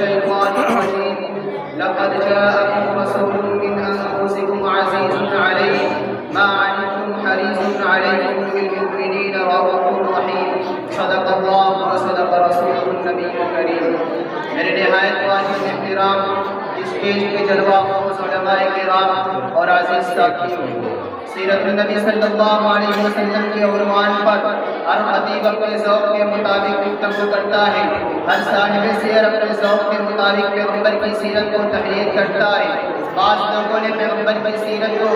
الشيطان الرجيم لقد جاءكم رسول من أنفسكم عزيز عليه ما عنتم حريص عليكم بالمؤمنين رؤوف رحيم صدق الله وصدق رسوله النبي الكريم. میرے نہایت واجب احترام اسٹیج کے جلوہ افروز علماء کرام اور عزیز ساتھیوں، سیرت النبی صلی اللہ علیہ وسلم کے عنوان پر ہر خطیب اپنے ذوق کے مطابق گفتگو کرتا ہے، ہر صاحب سیر اپنے ذوق کے مطابق پیغمبر کی سیرت کو تحریر کرتا ہے۔ بعض لوگوں نے پیغمبر کی سیرت کو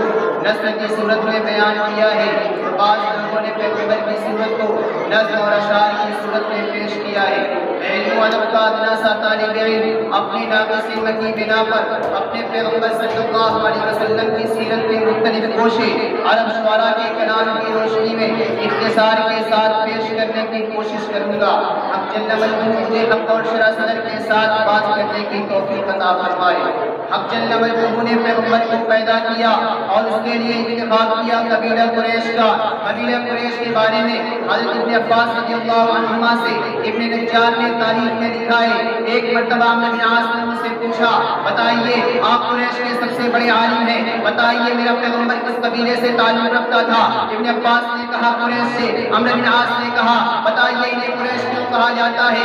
نثر کی صورت میں بیان کیا ہے، بعض لوگوں نے پیغمبر کی سیرت کو نظم اور اشعار کی صورت میں پیش کیا ہے۔ علم و ادب کا ادنا سا طالب علم اپنی ناقص علم کی بنا پر اپنے پیغمبر صلی اللہ علیہ وسلم کی سیرت کے مختلف گوشے عرب شعراء کے کلام کی روشنی میں اختصار کے ساتھ پیش کرنے کی کوشش کروں گا۔ اب جل مجدہ مجھے حق اور شرح صدر کے ساتھ بات کرنے کی توفیق عطا فرمائے۔ اب جل مجدہ نے پیغمبر کو پیدا کیا اور اس کے لیے انتخاب کیا قبیلہ قریش کا۔ قبیلہ قریش کے بارے میں حضرت ابن عباس رضی اللہ عنہما سے ابن نجار نے تاریخ میں لکھا ہے، ایک مرتبہ عمرو بن عاص نے مجھ سے پوچھا، بتائیے آپ قریش کے سب سے بڑے عالم ہیں، بتائیے میرا پیغمبر کس قبیلے سے تعلق رکھتا تھا؟ ابن عباس نے کہا قریش سے۔ عمرو بن عاص نے کہا بتائیے انہیں قریش کیوں کہا جاتا ہے؟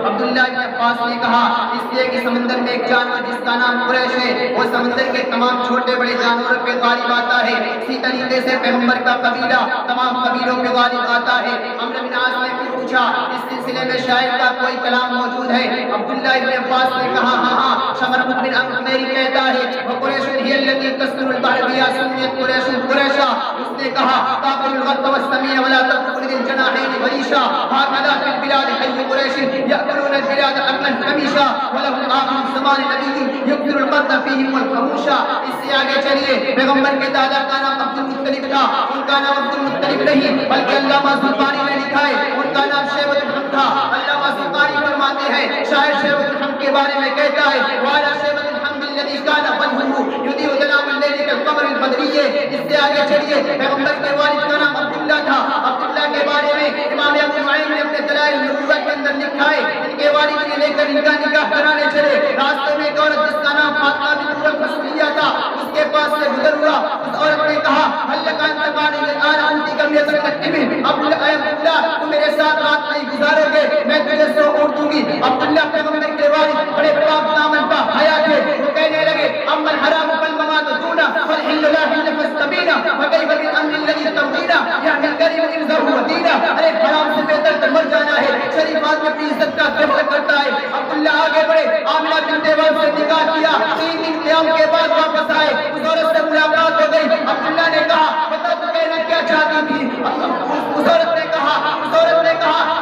عبداللہ بن عباس نے کہا اس لیے کہ سمندر میں ایک جانور جس کا نام قریش ہے وہ سمندر کے تمام چھوٹے بڑے جانوروں پہ غالب آتا ہے، اسی طریقے سے پیغمبر کا قبیلہ تمام قبیلوں پہ غالب آتا ہے۔ عمرو بن عاص نے پھر پوچھا اس سلسلے میں شاعر کا کوئی کلام موجود ہے؟ عبداللہ بن عباس نے کہا ہاں شمر بن عمیر کہتا ہے وقریش هي التي تسكن البحر بها سميت قریش قریشا۔ اس نے کہا تاكل الغد والسمين ولا تأكل ذي الجناحين غريشا هكذا في البلاد حي قريش يأكلون البلاد أكلا خميشا ولهم آخر زمان نبي يكثر القرد فيهم والخموشا۔ اس سے آگے چلیے، پیغمبر کے دادا کا نام عبد المطلب تھا، ان کا نام عبد المطلب نہیں بلکہ علامہ زبانی نے لکھا ہے ان کا نام شیبۃ الحمد تھا۔ علامہ زبانی فرماتے ہیں شاعر شیبۃ الحمد کے بارے میں کہتا ہے وعلى شیبۃ الحمد الذي كان وجهه يضيء ظلام الليل كالقمر البدري۔ اس سے آگے چلیے، پیغمبر کے والد کا نام عبداللہ تھا۔ عبداللہ کے بارے میں امام ابو نعیم نے اپنے دلائل النبوہ کے اندر لکھا ہے ان کے والد نے لے کر ان کا نکاح کرانے چلے، راستے میں ایک عورت جس کا نام فاطمہ بنت الفصلیہ تھا اس کے پاس سے گزر ہوا۔ اس عورت نے کہا هل لك ان تبعني الان انت كم يتركتني؟ عبداللہ تم میرے ساتھ رات نہیں گزارو گے میں تجھے سو اونٹ دوں گی۔ عبداللہ پیغمبر کے والد بڑے پاک دامن کا حیا تھے، وہ کہنے لگے اما الحرام فالممات دون والحل لا حل فاستبینا وكيف بالامر الذي ترضينا يعني الكريم انزه ودينا۔ ارے حرام سے بہتر تو مر جانا ہے، شریف آدمی اپنی عزت کا دفاع کرتا ہے۔ عبداللہ آگے بڑھے، آمنہ بنت وہب سے نکاح کیا، 3 دن قیام کے بعد واپس آئے، اس عورت سے ملاقات ہو گئی۔ عبداللہ نے کہا بتا تو کہنا کیا چاہتی تھی؟ اس عورت نے کہا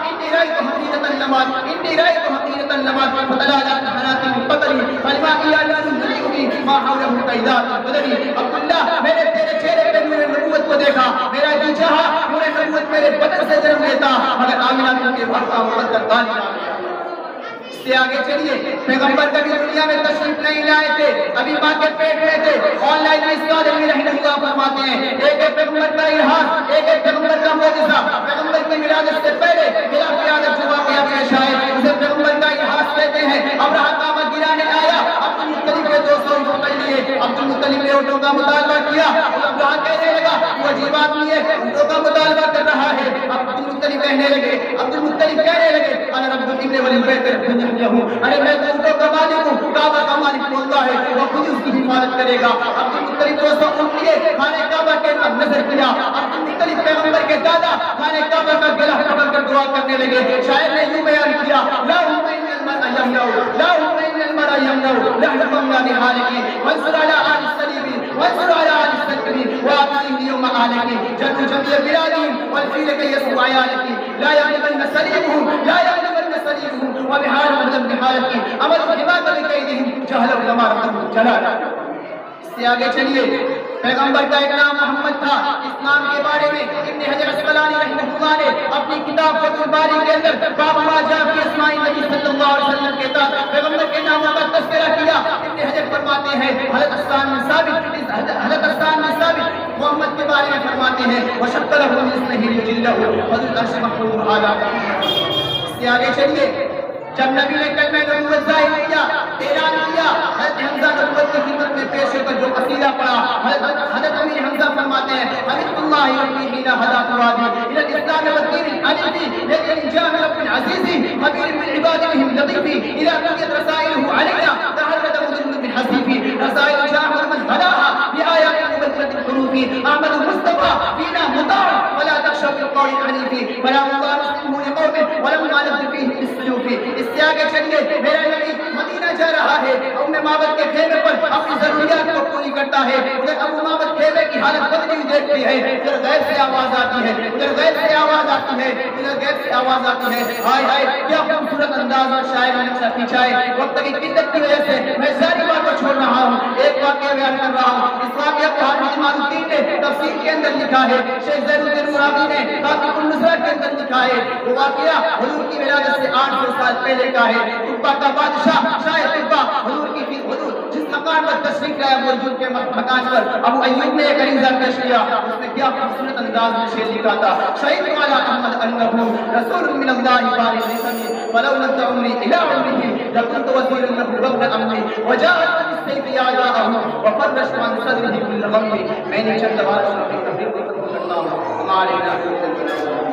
انی رأیت حقیرة النمات انی رأیت حقیرة النمات فتلالات حنات القطری فلما ایالان ذریعی ما حوله قیدات بدری۔ عبداللہ میں نے تیرے چہرے پہ نور نبوت کو دیکھا، میرا جی چاہا نور نبوت میرے بدن سے جنم لیتا مگر آمنہ بنت وہب کا مقدر غالب آ گیا۔ اس سے آگے چلیے، پیغمبر کبھی دنیا میں تشریف نہیں لائے تھے، ابھی ماں کے پیٹ میں تھے۔ آن لائن میں اس کا علمی رحمہ اللہ فرماتے ہیں ایک ایک پیغمبر کا الہام، ایک ایک پیغمبر کا معجزہ، پیغمبر کی ولادت سے پہلے بلا قیادت جو واقعہ پیش آئے اسے پیغمبر کا الہام کہتے ہیں۔ ابرہہ کعبہ گرانے آیا، عبد المطلب نے 200 اونٹ پکڑ لیے، عبد المطلب نے اونٹوں کا مطالبہ کیا، ابرہہ کہنے لگا وہ عجیب آدمی ہے اونٹوں کا مطالبہ کر رہا ہے۔ عبد المطلب کہنے لگے انا رب الابن والبیت ارے میں اونٹوں کا مالک ہوں، کعبہ کا مالک بولتا ہے وہ خود اس کی حفاظت کرے گا۔ عبد المطلب 200 اونٹ لیے خانے کعبہ کے طرف نظر کیا، عبد المطلب پیغمبر کے دادا خانے کعبہ کا گلا پکڑ کر دعا کرنے لگے۔ شاعر نے یوں بیان کیا اللهم ان المرء يمنع اللهم ان المرء يمنع لحظ من حالك وانصر على آل السليم وانصر على آل السليم واعطيهم يوم آلك جد جميع بلادهم والفيل كي يسوع عيالك لا يعلمن سليمهم لا يعلمن سليمهم وبحال مدن بحالك عمل حماق لكيدهم جهل الغمار جلال۔ اس سے آگے چلیے، پیغمبر کا ایک نام محمد تھا۔ اسلام کے بارے میں ابن حجر اسقلانی رحمہ اللہ نے اپنی کتاب فتح الباری کے اندر باب ما جاء فی اسماء النبی صلی اللہ علیہ وسلم کے تحت پیغمبر کے ناموں کا تذکرہ کیا۔ ابن حجر فرماتے ہیں حضرت حسان بن ثابت محمد کے بارے میں فرماتے ہیں وشکلہ اسمہ لجلہ حضرت عرش محمود اعلیٰ۔ اس سے آگے چلیے، جب نبی نے کلمہ نبوت ظاہر کیا حضرت امیر حمزہ فرماتے ہیں حمد اللہ ربی حین ہدا فؤادی الى الاسلام والدین الحنیفی لیکن جامع رب العزیز خبیر من عبادهم لطیفی اذا قضیت رسائله علینا تحرد مذل من حسیفی رسائل جاہر من هداها بآیات مبدلة الحروف احمد مصطفى فینا مطاع ولا تخشى بالقول العنیف فلا اللہ نسلمه لقوم ولما نبذ فیہ بالسیوف. اس سے آگے چلیے میرا نبی مدینہ جا رہا ہے، ام معبد کے خیمے پر اپنی ضروریات کو پوری کرتا ہے. ادھر ابو معبد خیمے کی حالت بدلی ہوئی دیکھتی ہے، ادھر غیب سے آواز آتی ہے، ادھر غیب سے آواز آتی ہے، ادھر غیب سے آواز آتی ہے. ہائے ہائے کیا خوبصورت انداز اور شاعر نے نقشہ کھینچا ہے. وقت کی قلت کی وجہ سے میں ساری باتیں چھوڑ رہا ہوں، ایک واقعہ بیان کر رہا ہوں. اس واقعہ کو حافظ امام الدین نے تفسیر کے اندر لکھا ہے، شیخ زین الدین مرادی نے خاطب النصرہ کے اندر لکھا ہے. وہ واقعہ حضور کی ولادت سے 800 سال پہلے کا ہے. طبہ کا بادشاہ شاہ طبہ حضور کی حضور جس مکان پر تشریف لایا موجود کے مکان پر ابو ایوب نے ایک عریضہ پیش کیا. اس نے کیا خوبصورت انداز میں شعر لکھا تھا. شہید والا احمد انہ رسول من اللہ بارک لسانی ولو لد عمری الى عمره لكنت وزيرا له قبل امري وجاءت بالسيف اعداءه وفرشت عن صدره كل غم. میں نے چند بار اپنی تقریر کو ختم کرتا ہوں. ہمارے